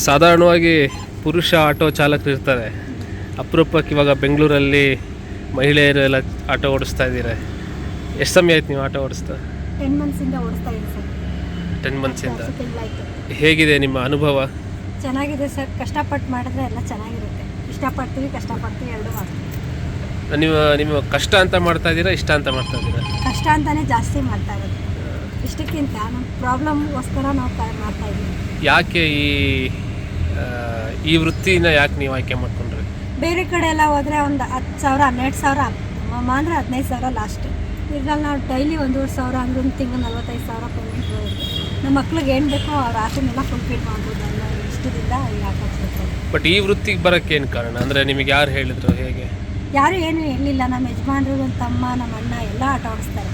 ಸಾಧಾರಣವಾಗಿ ಪುರುಷ ಆಟೋ ಚಾಲಕರು ಇರ್ತಾರೆ. ಅಪರೂಪಕ್ಕೆ ಇವಾಗ ಬೆಂಗಳೂರಲ್ಲಿ ಮಹಿಳೆಯರು ಎಲ್ಲ ಆಟೋ ಓಡಿಸ್ತಾ ಇದ್ದೀರಾ. ಎಷ್ಟು ಸಮಯ ಆಯ್ತು ನೀವು ಆಟೋ ಓಡಿಸ್ತಾ? 10 ಮಂತ್ಸಿಂದ ಓಡಿಸ್ತಾ ಇದ್ದೀನಿ ಸರ್. 10 ಮಂತ್ಸಿಂದ. ತಿಂಗಳಾಯಿತು. ಹೇಗಿದೆ ನಿಮ್ಮ ಅನುಭವ? ಚೆನ್ನಾಗಿದೆ ಸರ್. ಕಷ್ಟಪಟ್ಟು ಮಾಡಿದ್ರೆ ಎಲ್ಲ ಚೆನ್ನಾಗಿರುತ್ತೆ. ಇಷ್ಟಪಡ್ತೀವಿ, ಕಷ್ಟಪಡ್ತೀವಿ, ಎರಡೂ ಮಾಡ್ತೀವಿ. ನಿಮ್ಮ ಕಷ್ಟ ಅಂತ ಮಾಡ್ತಾ ಇದ್ದೀರಾ, ಇಷ್ಟ ಅಂತ ಮಾಡ್ತಾ ಇದ್ದೀರಾ? ಕಷ್ಟ ಅಂತಲೇ ಜಾಸ್ತಿ ಮಾಡ್ತಾ ಇರೋದು. ಇಷ್ಟಕ್ಕಿಂತ ನಮ್ಮ ಪ್ರಾಬ್ಲಮ್ಗೋಸ್ಕರ ನಾವು ಮಾಡ್ತಾ ಇದ್ದೀವಿ. ಯಾಕೆ ಈ ವೃತ್ತಿನ ಯಾಕೆ ನೀವು ಆಯ್ಕೆ ಮಾಡ್ಕೊಂಡ್ರಿ? ಬೇರೆ ಕಡೆ ಎಲ್ಲ ಹೋದರೆ ಒಂದು 10,000 12,000 ಅಂದರೆ 15,000 ಲಾಸ್ಟ್. ಇದ್ರಲ್ಲಿ ನಾವು ಡೈಲಿ 1,500 ಅಂದರೆ ಒಂದು ತಿಂಗಳು 45,000 ಪೇಮೆಂಟ್ ಬರುತ್ತೆ. ನಮ್ಮ ಮಕ್ಳಿಗೆ ಏನು ಬೇಕೋ ಅವ್ರ ಆಸೆನೆಲ್ಲ ಫುಲ್ಫಿಲ್ ಮಾಡ್ಬೋದು ಅನ್ನೋ ಇಷ್ಟದಿಂದ ಯಾಕೆ ಹಾಕ್ಬೇಕು. ಬಟ್ ಈ ವೃತ್ತಿಗೆ ಬರೋಕ್ಕೆ ಏನು ಕಾರಣ? ಅಂದರೆ ನಿಮಗೆ ಯಾರು ಹೇಳಿದ್ರು? ಹೇಗೆ? ಯಾರು ಏನು ಹೇಳಲಿಲ್ಲ. ನಮ್ಮ ಯಜಮಾನ್ರು, ನನ್ನ ತಮ್ಮ, ನಮ್ಮ ಅಣ್ಣ ಎಲ್ಲ ಆಟ ಓಡಿಸ್ತಾರೆ.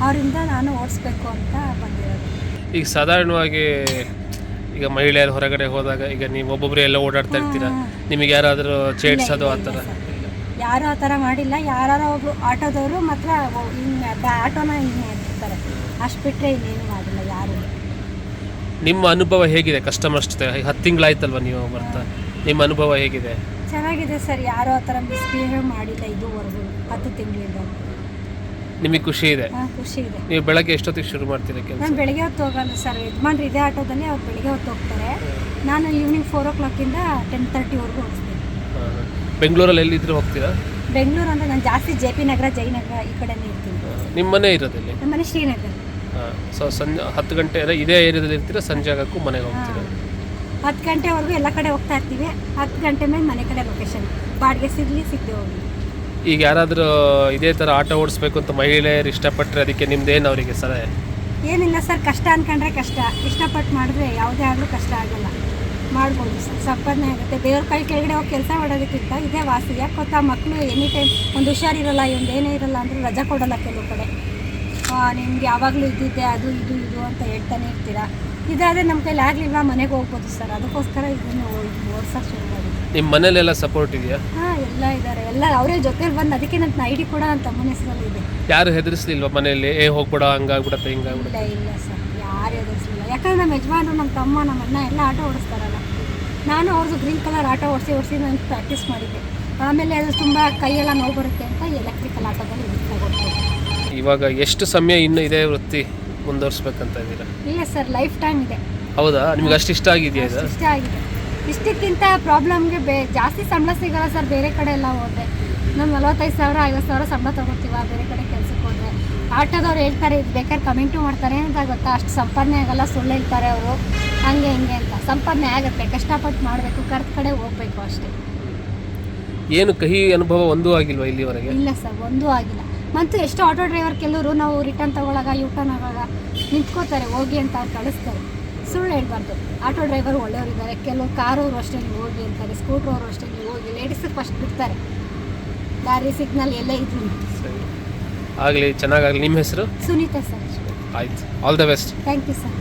ಅವರಿಂದ ನಾನು ಓಡಿಸ್ಬೇಕು ಅಂತ ಬಂದಿರೋದು. ಈಗ ಸಾಧಾರಣವಾಗಿ ಈಗ ಮಹಿಳೆಯರು ಹೊರಗಡೆ ಹೋದಾಗ ಈಗ ನೀವು ಒಬ್ಬೊಬ್ಬರೇ ಎಲ್ಲ ಓಡಾಡ್ತಾ ಇರ್ತೀರಾ, ನಿಮಗೆ ಯಾರಾದರೂ ಚೇಡ್ಸೋದು ಆ ಥರ? ಯಾರು ಆ ಥರ ಮಾಡಿಲ್ಲ. ಯಾರು ಒಬ್ರು ಆಟೋದವರು ಮಾತ್ರ ಆಟೋನ ಹಿಂಗೆ ಮಾಡ್ತಿರ್ತಾರೆ, ಅಷ್ಟು ಬಿಟ್ಟರೆ ಇನ್ನೇನು ಮಾಡಿಲ್ಲ ಯಾರು. ನಿಮ್ಮ ಅನುಭವ ಹೇಗಿದೆ? ಕಸ್ಟಮರ್ಸ್ ಜೊತೆ 10 ತಿಂಗಳಾಯ್ತಲ್ವ ನೀವು ಬರ್ತಾ, ನಿಮ್ಮ ಅನುಭವ ಹೇಗಿದೆ? ಚೆನ್ನಾಗಿದೆ ಸರ್. ಯಾರು ಆ ಥರ ಮಿಸ್ಬಿಹೇವ್ ಮಾಡಿಲ್ಲ ಇದುವರೆಗೂ 10 ತಿಂಗಳಿಂದ. ನಿಮಗೆ ಖುಷಿ ಇದೆ? ಖುಷಿ ಇದೆ. ನೀವು ಬೆಳಗ್ಗೆ ಎಷ್ಟೊತ್ತಿಗೆ ಶುರು ಮಾಡ್ತೀರಾ ಕೆಲಸ? ನಾನು ಬೆಳಗ್ಗೆ ಹೊತ್ತು ಹೋಗಲ್ಲ ಸರ್. ಯಜಮಾನ್ರು ಇದೇ ಆಟೋದಲ್ಲಿ ಅವ್ರು ಬೆಳಗ್ಗೆ ಹೊತ್ತು ಹೋಗ್ತಾರೆ. ನಾನು ಈವ್ನಿಂಗ್ 4 o'clock-ಇಂದ 10:30ವರೆಗೂ ಹೋಗ್ತೀನಿ. ಬೆಂಗಳೂರಲ್ಲಿ ಎಲ್ಲಿದ್ದರೂ ಹೋಗ್ತೀರಾ? ಬೆಂಗಳೂರು ಅಂದರೆ ನಾನು ಜಾಸ್ತಿ JP ನಗರ, ಜಯನಗರ ಈ ಕಡೆನೇ ಇರ್ತೀನಿ. ನಿಮ್ಮ ಮನೆ ಇರೋದಲ್ಲಿ? ನಮ್ಮ ಮನೆ ಶ್ರೀನಗರ. ಸೊ ಸಂಜೆ 10 ಗಂಟೆ ಇದೇ ಏರಿಯಾದಲ್ಲಿ ಇರ್ತೀರಾ? ಸಂಜೆ ಆಗೋಕ್ಕೂ ಮನೆಗೆ ಹೋಗ್ತೀರಾ? 10 ಗಂಟೆವರೆಗೂ ಎಲ್ಲ ಕಡೆ ಹೋಗ್ತಾ ಇರ್ತೀವಿ. 10 ಗಂಟೆ ಮೇಲೆ ಮನೆ ಕಡೆ ಲೊಕೇಶನ್ ಬಾಡಿಗೆ ಸಿಗದೆ ಹೋಗಿ. ಈಗ ಯಾರಾದರೂ ಇದೇ ಥರ ಆಟೋ ಓಡಿಸ್ಬೇಕು ಅಂತ ಮಹಿಳೆಯರು ಇಷ್ಟಪಟ್ಟರೆ ಅದಕ್ಕೆ ನಿಮ್ದೇನು ಅವರಿಗೆ ಸಲಹೆ? ಏನಿಲ್ಲ ಸರ್, ಕಷ್ಟ ಅಂದ್ಕೊಂಡ್ರೆ ಕಷ್ಟ, ಇಷ್ಟಪಟ್ಟು ಮಾಡಿದ್ರೆ ಯಾವುದೇ ಆಗಲೂ ಕಷ್ಟ ಆಗಲ್ಲ, ಮಾಡ್ಬೋದು ಸರ್, ಸಂಪಾದನೆ ಆಗುತ್ತೆ. ದೇವ್ರ ಕೈ ಕೆಳಗಡೆ ಹೋಗಿ ಕೆಲಸ ಮಾಡೋದಕ್ಕಿಂತ ಇದೇ ವಾಸಿ. ಯಾಕೆ ಗೊತ್ತಾ, ಮಕ್ಕಳು ಎನಿ ಟೈಮ್ ಒಂದು ಹುಷಾರಿರಲ್ಲ, ಒಂದು ಏನೇ ಇರಲ್ಲ ಅಂದರೆ ರಜಾ ಕೊಡೋಲ್ಲ ಕೆಲವು ಕಡೆ. ನಿಮ್ಗೆ ಯಾವಾಗಲೂ ಇದ್ದಿದ್ದೆ ಅದು ಇದು ಅಂತ ಹೇಳ್ತಾನೆ ಇರ್ತೀರಾ. ಇದಾದರೆ ನಮ್ಮ ಕೈಲಿ ಆಗಲಿಲ್ಲ, ಮನೆಗೆ ಹೋಗ್ಬೋದು ಸರ್. ಅದಕ್ಕೋಸ್ಕರ ಇದನ್ನು ಓಡಿಸೋಕೆ ಶುರು ಮಾಡಿದ್ವಿ. ನಿಮ್ಮ ಮನೇಲೆಲ್ಲ ಸಪೋರ್ಟ್ ಇದೆಯಾ? ಎಲ್ಲ ಇದ್ದಾರೆ, ಎಲ್ಲ ಅವರೇ ಜೊತೆಲಿ ಬಂದು. ಅದಕ್ಕೆ ನನ್ನ ID ಕೂಡ ನನ್ನ ತಮ್ಮನ ಹೆಸರಲ್ಲಿ ಇದೆ. ಯಾರು ಹೆದರಿಸ್ಲಿಲ್ವಾ ಮನೆಯಲ್ಲಿ? ಹೋಗ್ಬಿಡ, ಹಂಗಾಗ್ಬಿಡತ್ತೆ, ಹಿಂಗಾಗ್ಬಿಡುತ್ತೆ? ಇಲ್ಲ ಸರ್, ಯಾರು ಹೆದರಿಸಲಿಲ್ಲ. ಯಾಕಂದ್ರೆ ನಮ್ಮ ಯಜಮಾನರು, ನಮ್ಮ ತಮ್ಮ, ನಮ್ಮ ಅಣ್ಣ ಎಲ್ಲ ಆಟೋ ಓಡಿಸ್ತಾರಲ್ಲ. ನಾನು ಅವ್ರದ್ದು ಗ್ರೀನ್ ಕಲರ್ ಆಟೋ ಓಡಿಸಿ ನಾನು ಪ್ರಾಕ್ಟೀಸ್ ಮಾಡಿದ್ದೆ. ಆಮೇಲೆ ಅದು ತುಂಬ ಕೈಯೆಲ್ಲ ನೋವು ಬರುತ್ತೆ ಅಂತ ಎಲೆಕ್ಟ್ರಿಕಲ್ ಆಟೋದಲ್ಲಿ ತಗೊಳ್ತೀನಿ. ಇವಾಗ ಎಷ್ಟು ಸಮಯ ಇನ್ನು ಇದೇ ವೃತ್ತಿ ಮುಂದುವರಿಸ್ಬೇಕಂತ ಇದ್ದೀರಾ? ಇಲ್ಲ ಸರ್, ಲೈಫ್ ಟೈಮ್ ಇದೆ. ಹೌದಾ? ನಿಮ್ಗೆ ಅಷ್ಟು ಇಷ್ಟ ಆಗಿದೆಯಾ? ಇಷ್ಟ ಆಗಿದೆ. ಇಷ್ಟಕ್ಕಿಂತ ಪ್ರಾಬ್ಲಮ್ಗೆ ಜಾಸ್ತಿ ಸಂಬಳ ಸಿಗಲ್ಲ ಸರ್. ಬೇರೆ ಕಡೆ ಎಲ್ಲ ಹೋದರೆ ನಾವು 45,000 50,000 ಸಂಬಳ ತೊಗೊತೀವ. ಬೇರೆ ಕಡೆ ಕೆಲಸಕ್ಕೆ ಹೋದರೆ ಆಟೋದವ್ರು ಹೇಳ್ತಾರೆ, ಇದು ಬೇಕಾದ್ರೆ ಕಮೆಂಟು ಮಾಡ್ತಾರೆ ಅಂತ ಗೊತ್ತಾ, ಅಷ್ಟು ಸಂಪಾದನೆ ಆಗಲ್ಲ, ಸುಳ್ಳು ಹೇಳ್ತಾರೆ ಅವರು, ಹಂಗೆ ಹಿಂಗೆ ಅಂತ. ಸಂಪಾದನೆ ಆಗುತ್ತೆ, ಕಷ್ಟಪಟ್ಟು ಮಾಡಬೇಕು, ಕರೆದ ಕಡೆ ಹೋಗಬೇಕು ಅಷ್ಟೇ. ಏನು ಕಹಿ ಅನುಭವ ಒಂದೂ ಆಗಿಲ್ವಾ ಇಲ್ಲಿವರೆಗೆ? ಇಲ್ಲ ಸರ್, ಒಂದೂ ಆಗಿಲ್ಲ. ಮತ್ತು ಎಷ್ಟು ಆಟೋ ಡ್ರೈವರ್ ಕೆಲವರು ನಾವು ರಿಟರ್ನ್ ತೊಗೊಳಾಗ, ಯೂಟರ್ನ್ ಆಗಾಗ ನಿಂತ್ಕೋತಾರೆ, ಹೋಗಿ ಅಂತ ಅವ್ರು ಕಳಿಸ್ತಾರೆ. ಸುಳ್ಳು ಹೇಳ್ಬಾರ್ದು. ಆಟೋ ಡ್ರೈವರ್ ಒಳ್ಳೆಯವರಿದ್ದಾರೆ. ಕೆಲವು ಕಾರವರು ಅಷ್ಟೇ ನೀವು ಹೋಗಿ ಅಂತಾರೆ, ಸ್ಕೂಟ್ರವರು ಅಷ್ಟೇ ನೀವು ಹೋಗಿ. ಲೇಡೀಸಿಗೆ ಫಸ್ಟ್ ಬಿಡ್ತಾರೆ, ದಾರಿ ಸಿಗ್ನಲ್ ಎಲ್ಲ ಇದ್ರು. ಆಗಲಿ, ಚೆನ್ನಾಗಾಗಲಿ. ನಿಮ್ಮ ಹೆಸರು? ಸುನೀತಾ ಸರ್. ಆಯ್ತು, all the best. Thank you sir.